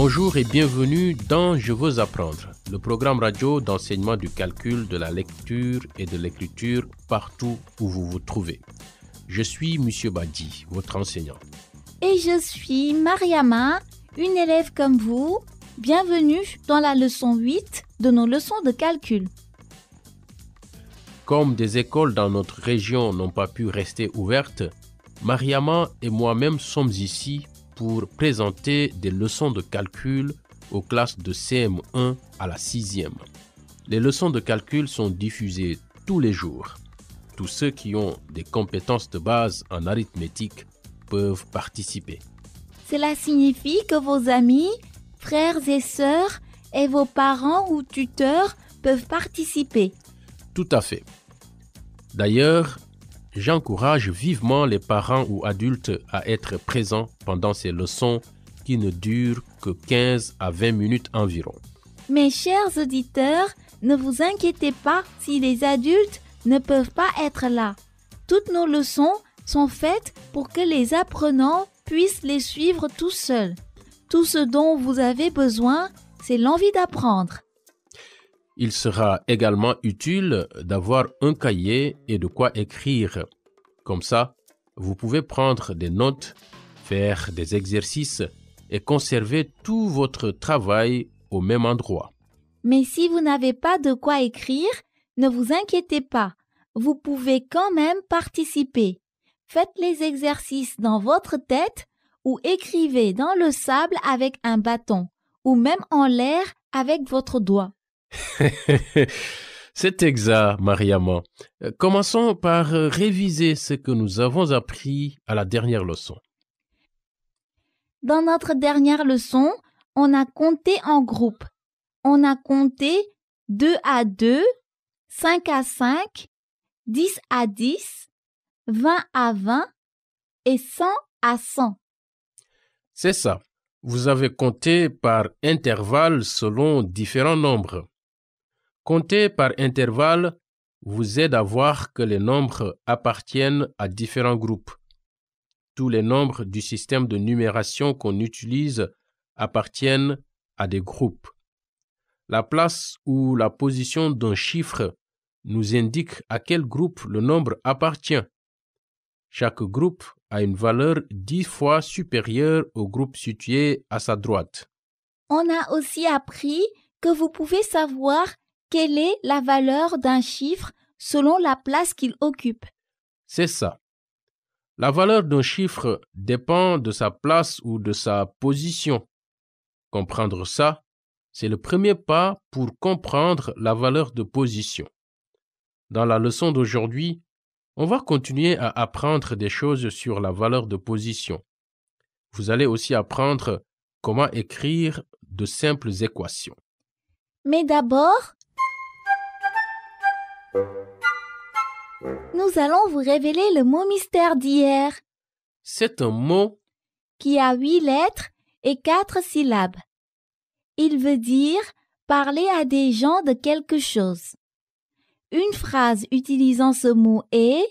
Bonjour et bienvenue dans Je veux apprendre, le programme radio d'enseignement du calcul, de la lecture et de l'écriture partout où vous vous trouvez. Je suis Monsieur Badi, votre enseignant. Et je suis Mariama, une élève comme vous. Bienvenue dans la leçon 8 de nos leçons de calcul. Comme des écoles dans notre région n'ont pas pu rester ouvertes, Mariama et moi-même sommes ici pour présenter des leçons de calcul aux classes de CM1 à la 6e. Les leçons de calcul sont diffusées tous les jours. Tous ceux qui ont des compétences de base en arithmétique peuvent participer. Cela signifie que vos amis, frères et sœurs et vos parents ou tuteurs peuvent participer. Tout à fait. D'ailleurs, j'encourage vivement les parents ou adultes à être présents pendant ces leçons qui ne durent que 15 à 20 minutes environ. Mes chers auditeurs, ne vous inquiétez pas si les adultes ne peuvent pas être là. Toutes nos leçons sont faites pour que les apprenants puissent les suivre tout seuls. Tout ce dont vous avez besoin, c'est l'envie d'apprendre. Il sera également utile d'avoir un cahier et de quoi écrire. Comme ça, vous pouvez prendre des notes, faire des exercices et conserver tout votre travail au même endroit. Mais si vous n'avez pas de quoi écrire, ne vous inquiétez pas. Vous pouvez quand même participer. Faites les exercices dans votre tête ou écrivez dans le sable avec un bâton ou même en l'air avec votre doigt. C'est exact, Mariama. Commençons par réviser ce que nous avons appris à la dernière leçon. Dans notre dernière leçon, on a compté en groupe. On a compté 2 à 2, 5 à 5, 10 à 10, 20 à 20 et 100 à 100. C'est ça. Vous avez compté par intervalle selon différents nombres. Compter par intervalle vous aide à voir que les nombres appartiennent à différents groupes. Tous les nombres du système de numération qu'on utilise appartiennent à des groupes. La place ou la position d'un chiffre nous indique à quel groupe le nombre appartient. Chaque groupe a une valeur 10 fois supérieure au groupe situé à sa droite. On a aussi appris que vous pouvez savoir quelle est la valeur d'un chiffre selon la place qu'il occupe. C'est ça. La valeur d'un chiffre dépend de sa place ou de sa position. Comprendre ça, c'est le premier pas pour comprendre la valeur de position. Dans la leçon d'aujourd'hui, on va continuer à apprendre des choses sur la valeur de position. Vous allez aussi apprendre comment écrire de simples équations. Mais d'abord, nous allons vous révéler le mot mystère d'hier. C'est un mot qui a 8 lettres et 4 syllabes. Il veut dire parler à des gens de quelque chose. Une phrase utilisant ce mot est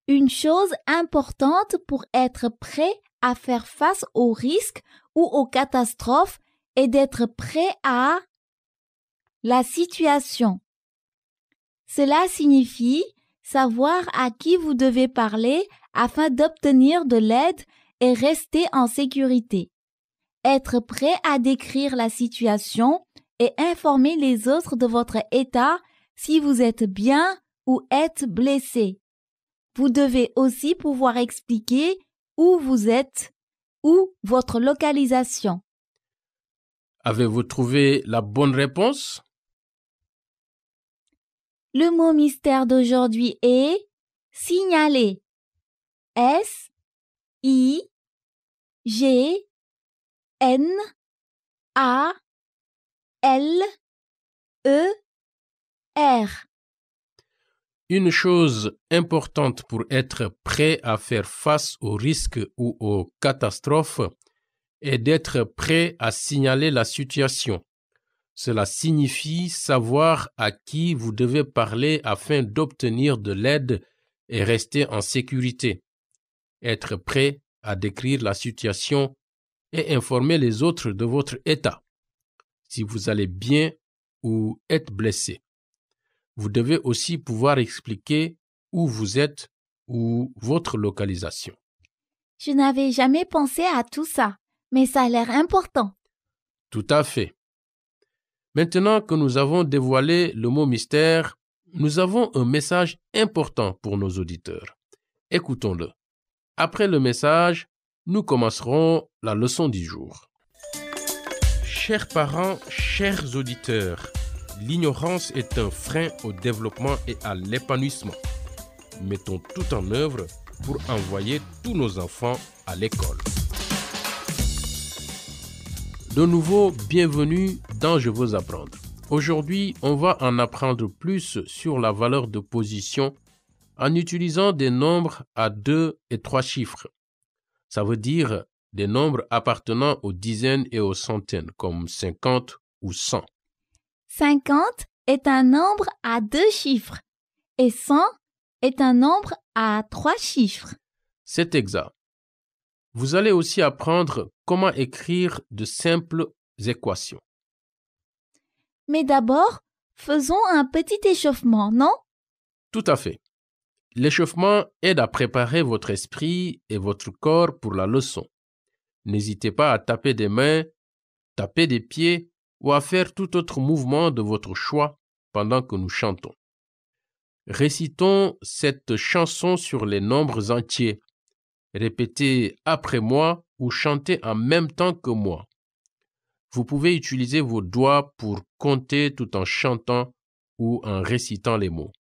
une chose importante pour être prêt à faire face aux risques ou aux catastrophes et d'être prêt à la situation. Cela signifie savoir à qui vous devez parler afin d'obtenir de l'aide et rester en sécurité. Être prêt à décrire la situation et informer les autres de votre état si vous êtes bien ou êtes blessé. Vous devez aussi pouvoir expliquer où vous êtes ou votre localisation. Avez-vous trouvé la bonne réponse? Le mot mystère d'aujourd'hui est signaler. S-I-G-N-A-L-E-R. Une chose importante pour être prêt à faire face aux risques ou aux catastrophes est d'être prêt à signaler la situation. Cela signifie savoir à qui vous devez parler afin d'obtenir de l'aide et rester en sécurité. Être prêt à décrire la situation et informer les autres de votre état, si vous allez bien ou êtes blessé. Vous devez aussi pouvoir expliquer où vous êtes ou votre localisation. Je n'avais jamais pensé à tout ça, mais ça a l'air important. Tout à fait. Maintenant que nous avons dévoilé le mot mystère, nous avons un message important pour nos auditeurs. Écoutons-le. Après le message, nous commencerons la leçon du jour. Chers parents, chers auditeurs, l'ignorance est un frein au développement et à l'épanouissement. Mettons tout en œuvre pour envoyer tous nos enfants à l'école. De nouveau, bienvenue dans Je veux apprendre. Aujourd'hui, on va en apprendre plus sur la valeur de position en utilisant des nombres à 2 et 3 chiffres. Ça veut dire des nombres appartenant aux dizaines et aux centaines, comme 50 ou 100. 50 est un nombre à 2 chiffres et 100 est un nombre à 3 chiffres. C'est exact. Vous allez aussi apprendre comment écrire de simples équations. Mais d'abord, faisons un petit échauffement, non? Tout à fait. L'échauffement aide à préparer votre esprit et votre corps pour la leçon. N'hésitez pas à taper des mains, taper des pieds ou à faire tout autre mouvement de votre choix pendant que nous chantons. Récitons cette chanson sur les nombres entiers. Répétez après moi ou chantez en même temps que moi. Vous pouvez utiliser vos doigts pour compter tout en chantant ou en récitant les mots.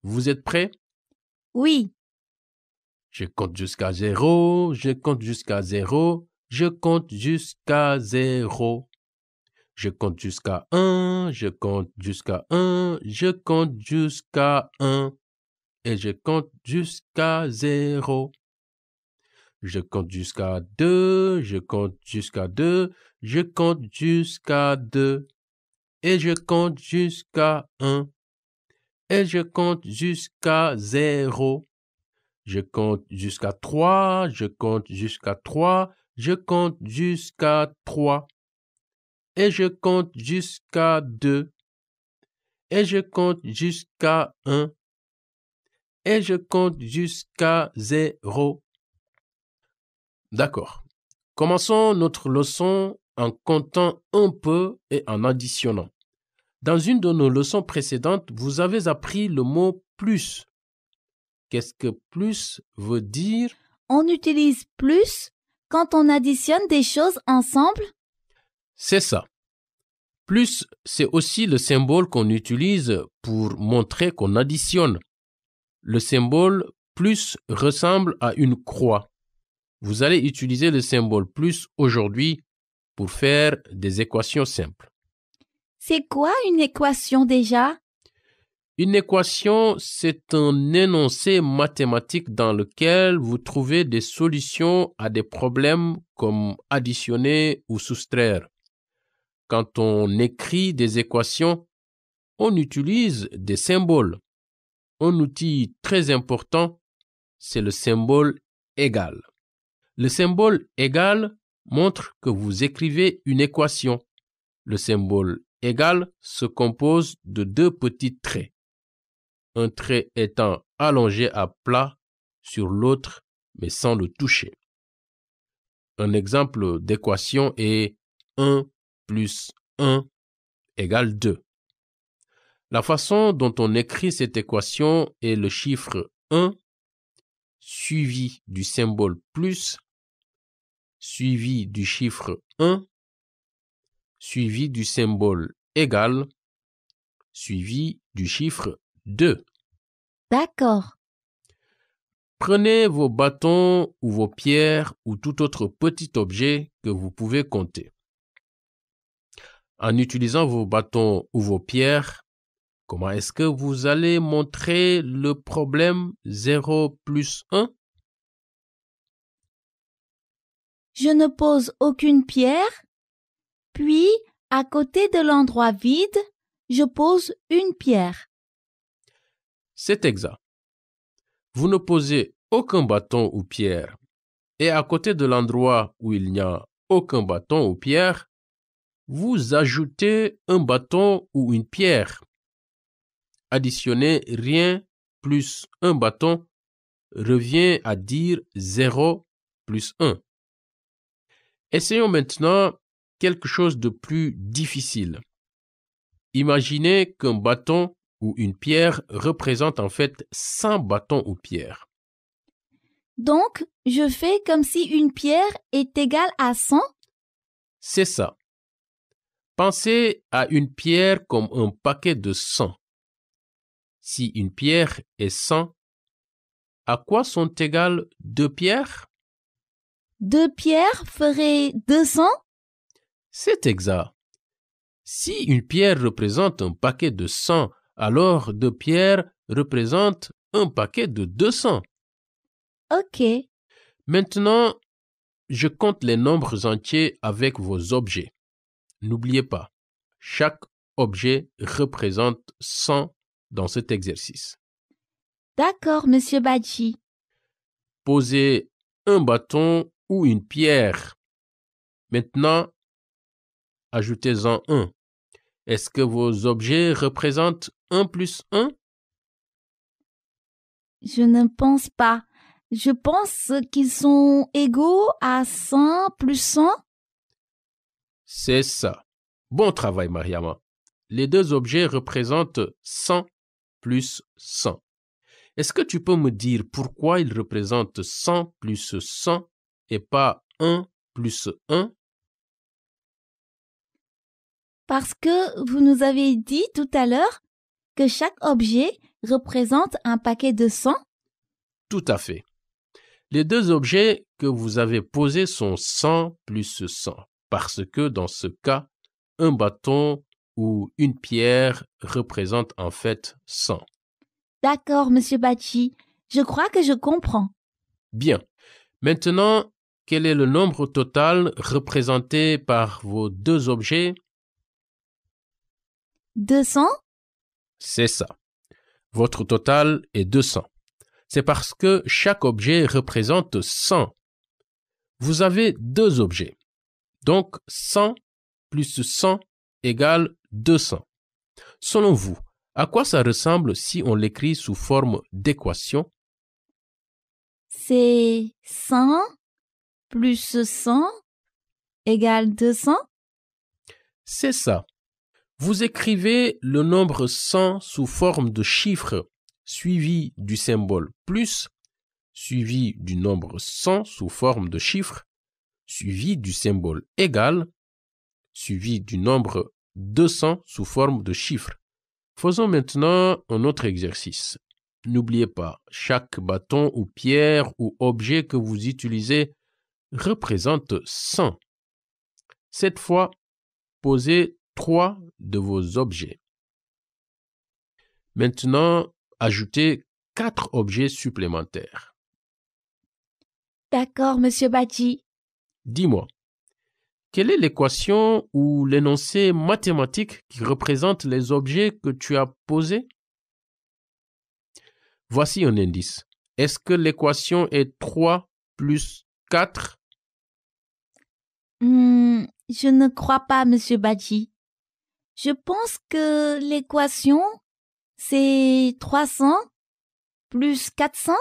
Vous êtes prêts? Oui. Je compte jusqu'à 0, je compte jusqu'à 0, je compte jusqu'à 0. Je compte jusqu'à 1, je compte jusqu'à 1, je compte jusqu'à 1. Et je compte jusqu'à 0. Je compte jusqu'à 2, je compte jusqu'à 2, je compte jusqu'à 2. Et je compte jusqu'à 1. Et je compte jusqu'à 0. Je compte jusqu'à 3, je compte jusqu'à 3, je compte jusqu'à 3. Et je compte jusqu'à 2. Et je compte jusqu'à 1. Et je compte jusqu'à 0. D'accord. Commençons notre leçon en comptant un peu et en additionnant. Dans une de nos leçons précédentes, vous avez appris le mot plus. Qu'est-ce que plus veut dire? On utilise plus quand on additionne des choses ensemble? C'est ça. Plus, c'est aussi le symbole qu'on utilise pour montrer qu'on additionne. Le symbole plus ressemble à une croix. Vous allez utiliser le symbole plus aujourd'hui pour faire des équations simples. C'est quoi une équation déjà? Une équation, c'est un énoncé mathématique dans lequel vous trouvez des solutions à des problèmes comme additionner ou soustraire. Quand on écrit des équations, on utilise des symboles. Un outil très important, c'est le symbole égal. Le symbole égal montre que vous écrivez une équation. Le symbole égal se compose de 2 petits traits. Un trait étant allongé à plat sur l'autre, mais sans le toucher. Un exemple d'équation est 1 plus 1 égale 2. La façon dont on écrit cette équation est le chiffre 1 suivi du symbole plus, suivi du chiffre 1, suivi du symbole égal, suivi du chiffre 2. D'accord. Prenez vos bâtons ou vos pierres ou tout autre petit objet que vous pouvez compter. En utilisant vos bâtons ou vos pierres, comment est-ce que vous allez montrer le problème 0 plus 1? Je ne pose aucune pierre, puis à côté de l'endroit vide, je pose une pierre. C'est exact. Vous ne posez aucun bâton ou pierre. Et à côté de l'endroit où il n'y a aucun bâton ou pierre, vous ajoutez un bâton ou une pierre. Additionner rien plus un bâton revient à dire 0 plus 1. Essayons maintenant quelque chose de plus difficile. Imaginez qu'un bâton ou une pierre représente en fait 100 bâtons ou pierres. Donc, je fais comme si une pierre est égale à 100? C'est ça. Pensez à une pierre comme un paquet de 100. Si une pierre est 100, à quoi sont égales 2 pierres? 2 pierres feraient 200? C'est exact. Si une pierre représente un paquet de 100, alors 2 pierres représentent un paquet de 200. Ok. Maintenant, je compte les nombres entiers avec vos objets. N'oubliez pas, chaque objet représente 100 dans cet exercice. D'accord, Monsieur Badji. Posez un bâton ou une pierre. Maintenant, ajoutez-en un. Est-ce que vos objets représentent 1 plus 1? Je ne pense pas. Je pense qu'ils sont égaux à 100 plus 100. C'est ça. Bon travail, Mariama. Les deux objets représentent 100 plus 100. Est-ce que tu peux me dire pourquoi ils représentent 100 plus 100 et pas 1 plus 1? Parce que vous nous avez dit tout à l'heure que chaque objet représente un paquet de 100. Tout à fait. Les deux objets que vous avez posés sont 100 plus 100, parce que dans ce cas, un bâton ou une pierre représente en fait 100. D'accord, Monsieur Badji. Je crois que je comprends. Bien. Maintenant, quel est le nombre total représenté par vos deux objets? 200? C'est ça. Votre total est 200. C'est parce que chaque objet représente 100. Vous avez deux objets. Donc, 100 plus 100 égale 200. Selon vous, à quoi ça ressemble si on l'écrit sous forme d'équation? C'est 100 plus 100 égale 200? C'est ça. Vous écrivez le nombre 100 sous forme de chiffre, suivi du symbole plus, suivi du nombre 100 sous forme de chiffre, suivi du symbole égal, suivi du nombre 200 sous forme de chiffre. Faisons maintenant un autre exercice. N'oubliez pas, chaque bâton ou pierre ou objet que vous utilisez représente 100. Cette fois, posez 3 de vos objets. Maintenant, ajoutez 4 objets supplémentaires. D'accord, Monsieur Badji. Dis-moi, quelle est l'équation ou l'énoncé mathématique qui représente les objets que tu as posés? Voici un indice. Est-ce que l'équation est 3 plus 4? Je ne crois pas, Monsieur Badji. Je pense que l'équation, c'est 300 plus 400.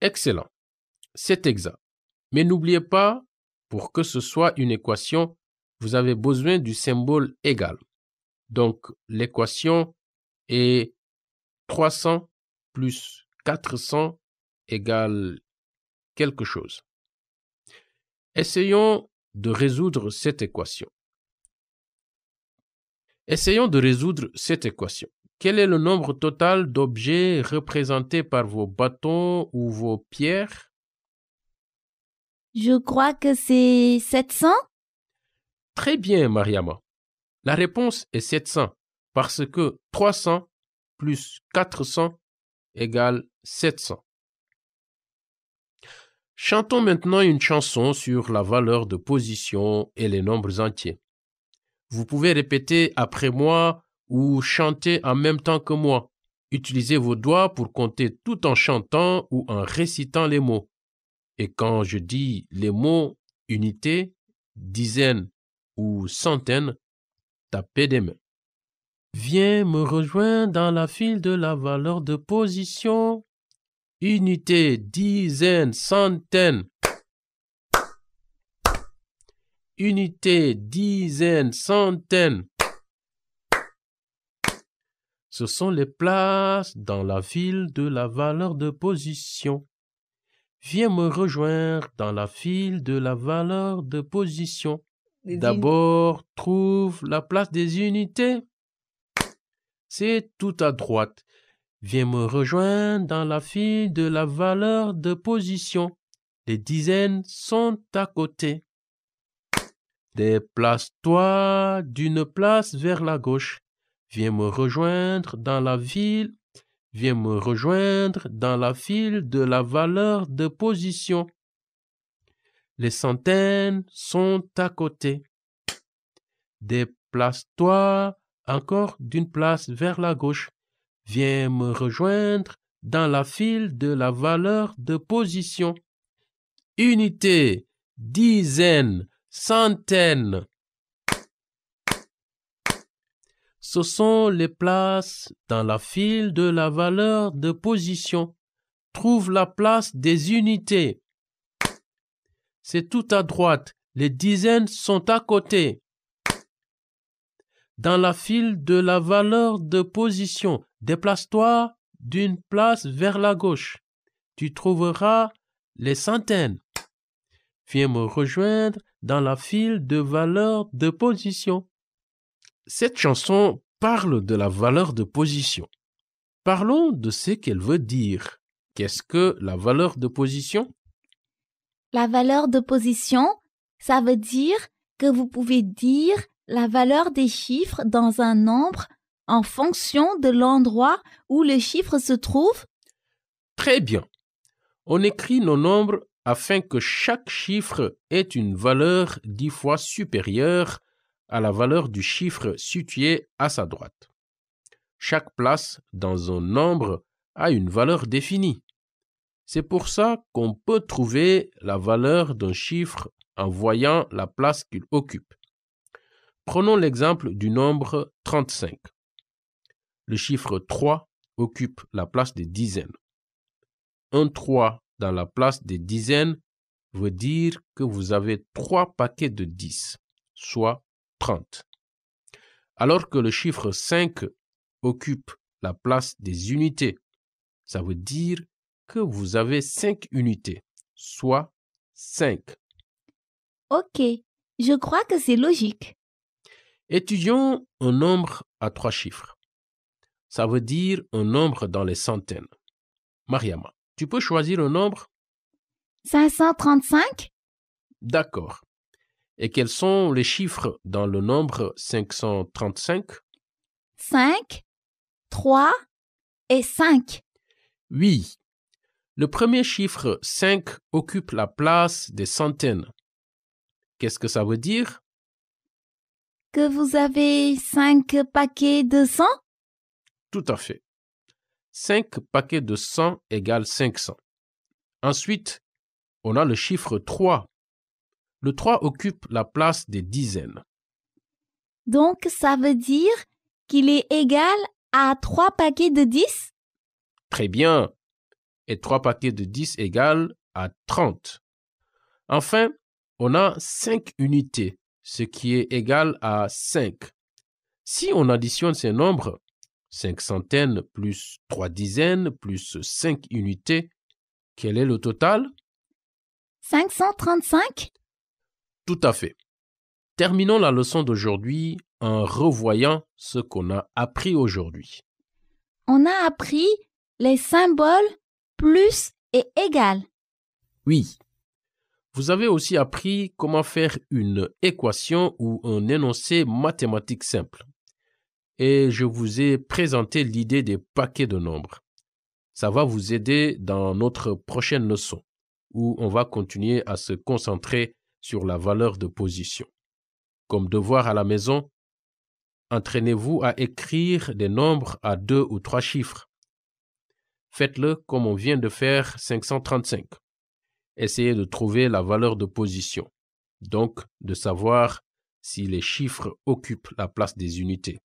Excellent. C'est exact. Mais n'oubliez pas, pour que ce soit une équation, vous avez besoin du symbole égal. Donc, l'équation est 300 plus 400 égale quelque chose. Essayons de résoudre cette équation. Quel est le nombre total d'objets représentés par vos bâtons ou vos pierres? Je crois que c'est 700. Très bien, Mariama. La réponse est 700 parce que 300 plus 400 égale 700. Chantons maintenant une chanson sur la valeur de position et les nombres entiers. Vous pouvez répéter après moi ou chanter en même temps que moi. Utilisez vos doigts pour compter tout en chantant ou en récitant les mots. Et quand je dis les mots unité, dizaine ou centaine, tapez des mains. Viens me rejoindre dans la file de la valeur de position. Unité, dizaine, centaine. Unité, dizaine, centaine. Ce sont les places dans la file de la valeur de position. Viens me rejoindre dans la file de la valeur de position. D'abord, trouve la place des unités. C'est tout à droite. Viens me rejoindre dans la file de la valeur de position. Les dizaines sont à côté. Déplace-toi d'une place vers la gauche. Viens me rejoindre dans la file. Viens me rejoindre dans la file de la valeur de position. Les centaines sont à côté. Déplace-toi encore d'une place vers la gauche. Viens me rejoindre dans la file de la valeur de position. Unité, dizaine, centaine. Ce sont les places dans la file de la valeur de position. Trouve la place des unités. C'est tout à droite. Les dizaines sont à côté. Dans la file de la valeur de position, déplace-toi d'une place vers la gauche. Tu trouveras les centaines. Viens me rejoindre dans la file de valeur de position. Cette chanson parle de la valeur de position. Parlons de ce qu'elle veut dire. Qu'est-ce que la valeur de position? La valeur de position, ça veut dire que vous pouvez dire la valeur des chiffres dans un nombre en fonction de l'endroit où le chiffre se trouve. Très bien. On écrit nos nombres afin que chaque chiffre ait une valeur 10 fois supérieure à la valeur du chiffre situé à sa droite. Chaque place dans un nombre a une valeur définie. C'est pour ça qu'on peut trouver la valeur d'un chiffre en voyant la place qu'il occupe. Prenons l'exemple du nombre 35. Le chiffre 3 occupe la place des dizaines. Un 3 dans la place des dizaines veut dire que vous avez 3 paquets de 10, soit 30. Alors que le chiffre 5 occupe la place des unités, ça veut dire que vous avez 5 unités, soit 5. Ok, je crois que c'est logique. Étudions un nombre à 3 chiffres. Ça veut dire un nombre dans les centaines. Mariama, tu peux choisir un nombre? 535? D'accord. Et quels sont les chiffres dans le nombre 535? 5, 3 et 5. Oui. Le premier chiffre 5 occupe la place des centaines. Qu'est-ce que ça veut dire? Que vous avez 5 paquets de 100? Tout à fait. 5 paquets de 100 égale 500. Ensuite, on a le chiffre 3. Le 3 occupe la place des dizaines. Donc, ça veut dire qu'il est égal à 3 paquets de 10? Très bien. Et 3 paquets de 10 égale à 30. Enfin, on a 5 unités, ce qui est égal à 5. Si on additionne ces nombres, 5 centaines plus 3 dizaines plus 5 unités, quel est le total? 535? Tout à fait. Terminons la leçon d'aujourd'hui en revoyant ce qu'on a appris aujourd'hui. On a appris les symboles plus et égal. Oui. Vous avez aussi appris comment faire une équation ou un énoncé mathématique simple. Et je vous ai présenté l'idée des paquets de nombres. Ça va vous aider dans notre prochaine leçon, où on va continuer à se concentrer sur la valeur de position. Comme devoir à la maison, entraînez-vous à écrire des nombres à 2 ou 3 chiffres. Faites-le comme on vient de faire 535. essayez de trouver la valeur de position, donc de savoir si les chiffres occupent la place des unités,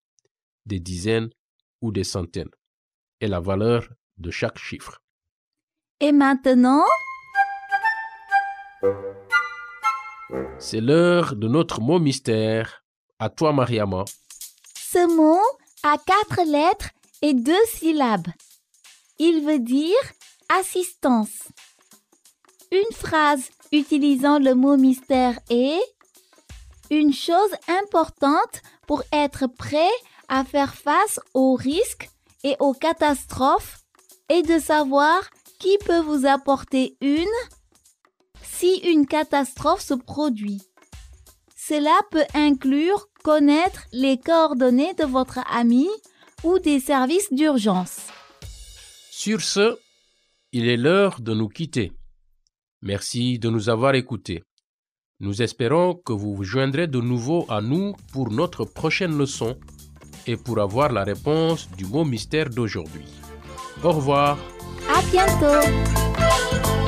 des dizaines ou des centaines, et la valeur de chaque chiffre. Et maintenant, c'est l'heure de notre mot mystère. À toi, Mariama. ce mot a 4 lettres et 2 syllabes. Il veut dire assistance. Une phrase utilisant le mot mystère est une chose importante pour être prêt à faire face aux risques et aux catastrophes et de savoir qui peut vous apporter si une catastrophe se produit. Cela peut inclure connaître les coordonnées de votre ami ou des services d'urgence. Sur ce, il est l'heure de nous quitter. Merci de nous avoir écoutés. Nous espérons que vous vous joindrez de nouveau à nous pour notre prochaine leçon et pour avoir la réponse du mot mystère d'aujourd'hui. Au revoir. À bientôt!